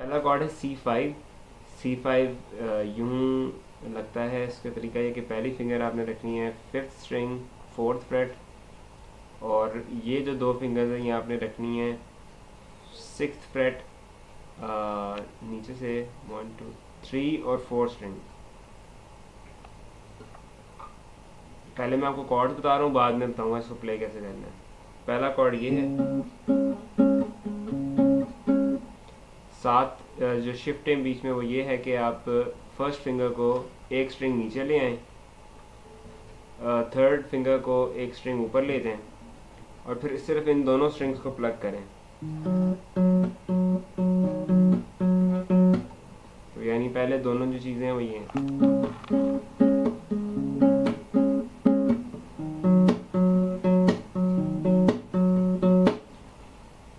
पहला कॉर्ड है C5। C5 यूं लगता है इसका तरीका ये कि पहली फिंगर आपने रखनी है 5th स्ट्रिंग 4th फ्रेट, और ये जो दो फिंगर्स हैं ये आपने रखनी है 6th फ्रेट नीचे से 1 2 3 और 4 स्ट्रिंग। पहले मैं आपको कॉर्ड बता रहा हूँ, बाद में बताऊंगा इसको प्ले कैसे करना है। पहला कॉर्ड ये है, साथ जो शिफ्ट है बीच में वो ये है कि आप फर्स्ट फिंगर को एक स्ट्रिंग नीचे ले आएं, थर्ड फिंगर को एक स्ट्रिंग ऊपर ले जाएं, और फिर सिर्फ इन दोनों स्ट्रिंग्स को प्लग करें। तो यानी पहले दोनों जो चीज़ें हैं वो ये हैं।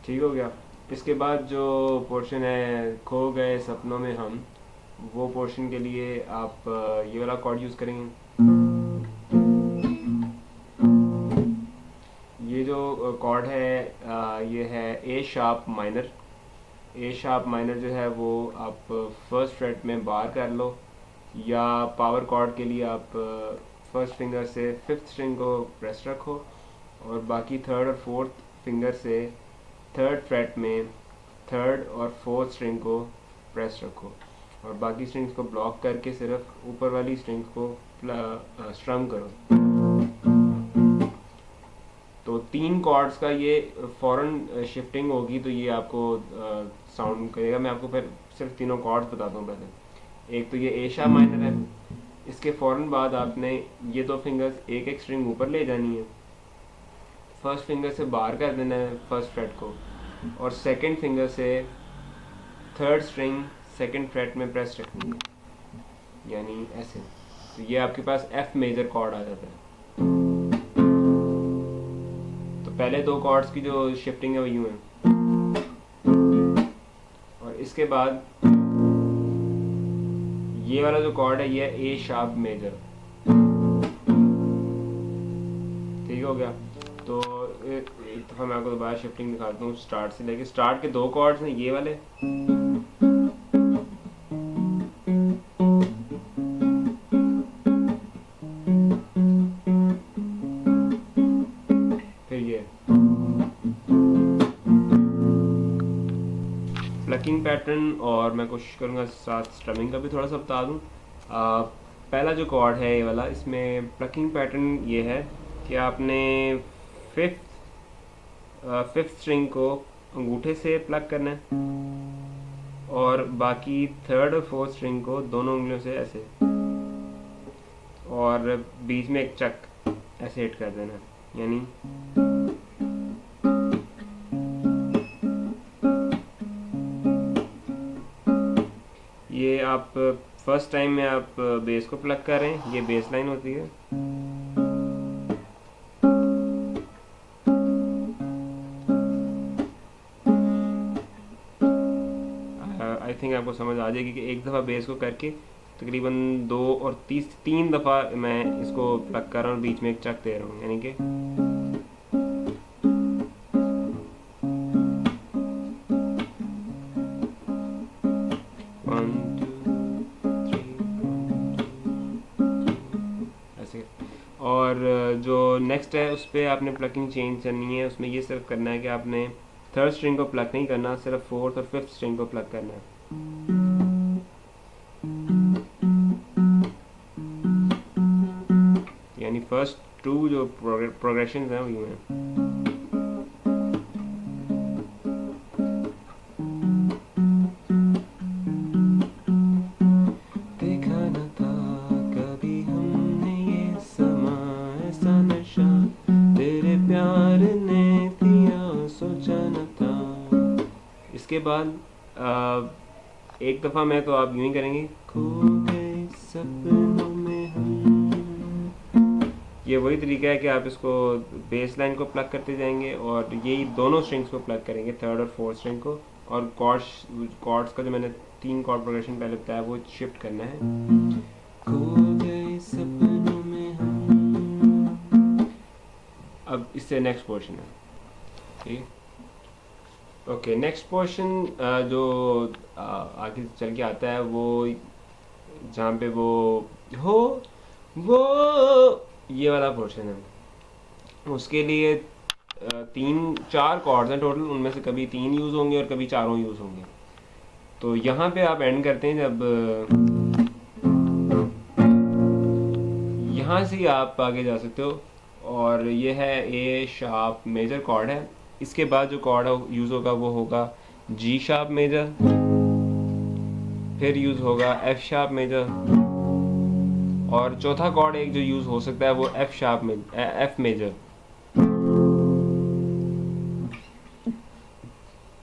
ठीक हो गया। इसके बाद जो पोर्शन है खो गए सपनों में हम, वो पोर्शन के लिए आप ये वाला कॉर्ड यूज़ करेंगे। ये जो कॉर्ड है ये है ए शार्प माइनर। ए शार्प माइनर जो है वो आप फर्स्ट फ्रेट में बार कर लो, या पावर कॉर्ड के लिए आप फर्स्ट फिंगर से 5th स्ट्रिंग को प्रेस रखो, और बाकी थर्ड और फोर्थ फिंगर से थर्ड फ्रेट में थर्ड और फोर्थ स्ट्रिंग को प्रेस रखो, और बाकी स्ट्रिंग्स को ब्लॉक करके सिर्फ ऊपर वाली स्ट्रिंग्स को स्ट्रम करो। तो 3 कॉर्ड्स का ये फॉरन शिफ्टिंग होगी, तो ये आपको साउंड करेगा। मैं आपको फिर सिर्फ तीनों कॉर्ड्स बताता हूँ। पहले एक तो ये ए शार्प माइनर है, इसके फ़ौरन बाद आपने ये दो फिंगर्स एक एक स्ट्रिंग ऊपर ले जानी है, फर्स्ट फिंगर से बाहर कर देना है फर्स्ट फ्रेट को, और सेकंड फिंगर से थर्ड स्ट्रिंग सेकंड फ्रेट में प्रेस रखनी है, यानी ऐसे। तो ये आपके पास एफ मेजर कॉर्ड आ जाता है। तो पहले दो कॉर्ड्स की जो शिफ्टिंग है वो यूं है, और इसके बाद ये वाला जो कॉर्ड है ये ए शार्प मेजर। ठीक हो गया। तो एक दफ़ा मैं आपको दोबारा शिफ्टिंग दिखाता हूँ स्टार्ट से लेके। स्टार्ट के दो कॉर्ड्स हैं ये वाले, फिर ये प्लकिंग पैटर्न, और मैं कोशिश करूँगा साथ स्ट्रमिंग का भी थोड़ा सा बता दूँ। पहला जो कॉर्ड है ये वाला, इसमें प्लकिंग पैटर्न ये है कि आपने फिफ्थ स्ट्रिंग को अंगूठे से प्लग करना है, और बाकी थर्ड और फोर्थ स्ट्रिंग को दोनों उंगलियों से ऐसे, और बीच में एक चक ऐसे हिट कर देना, यानी ये आप फर्स्ट टाइम में आप बेस को प्लग कर रहे हैं, ये बेस लाइन होती है। आई थिंक आपको समझ आ जाएगी कि एक दफ़ा बेस को करके तकरीबन 2 और 3 दफ़ा मैं इसको प्लग कर रहा हूँ, बीच में एक चक दे रहा हूँ, यानी कि और जो नेक्स्ट है उस पर आपने प्लकिंग चेंज करनी है। उसमें ये सिर्फ करना है कि आपने थर्ड स्ट्रिंग को प्लग नहीं करना, सिर्फ फोर्थ और फिफ्थ स्ट्रिंग को प्लग करना है। यानी फर्स्ट 2 जो प्रोग्रेशन हैं वो यूँ हैं। इसके बाद एक दफ़ा मैं तो आप यूं ही करेंगे, खो गए सपनों में हम। ये वही तरीका है कि आप इसको बेस लाइन को प्लग करते जाएंगे, और यही दोनों स्ट्रिंग्स को प्लग करेंगे, थर्ड और फोर्थ स्ट्रिंग को, और कॉर्ड्स का जो मैंने 3 कॉर्ड प्रोग्रेशन पहले बताया वो शिफ्ट करना है। खो गए सपनों में हम। अब इससे नेक्स्ट पोर्शन है, ठीक है। ओके, नेक्स्ट पोर्शन जो आगे चल के आता है वो जहाँ पे वो हो वो ये वाला पोर्शन है, उसके लिए तीन चार कॉर्ड्स हैं टोटल, उनमें से कभी तीन यूज़ होंगे और कभी चारों यूज़ होंगे। तो यहाँ पे आप एंड करते हैं जब यहाँ से ही आप आगे जा सकते हो, और ये है ए शार्प मेजर कॉर्ड है। इसके बाद जो कॉर्ड यूज़ होगा वो होगा जी शार्प मेजर, फिर यूज़ होगा एफ शार्प मेजर, और चौथा कॉर्ड एक जो यूज़ हो सकता है वो एफ मेजर।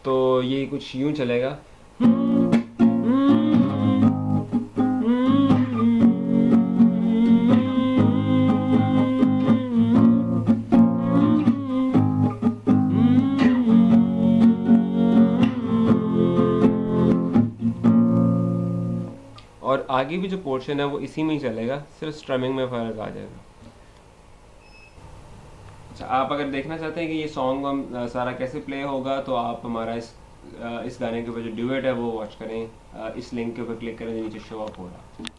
तो ये कुछ यूं चलेगा। और आगे भी जो पोर्शन है वो इसी में ही चलेगा, सिर्फ स्ट्रमिंग में फ़र्क आ जाएगा। अच्छा, आप अगर देखना चाहते हैं कि ये सॉन्ग हम सारा कैसे प्ले होगा, तो आप हमारा इस गाने के ऊपर जो ड्यूएट है वो वॉच करें, इस लिंक के ऊपर क्लिक करें जो नीचे शो अप हो रहा है।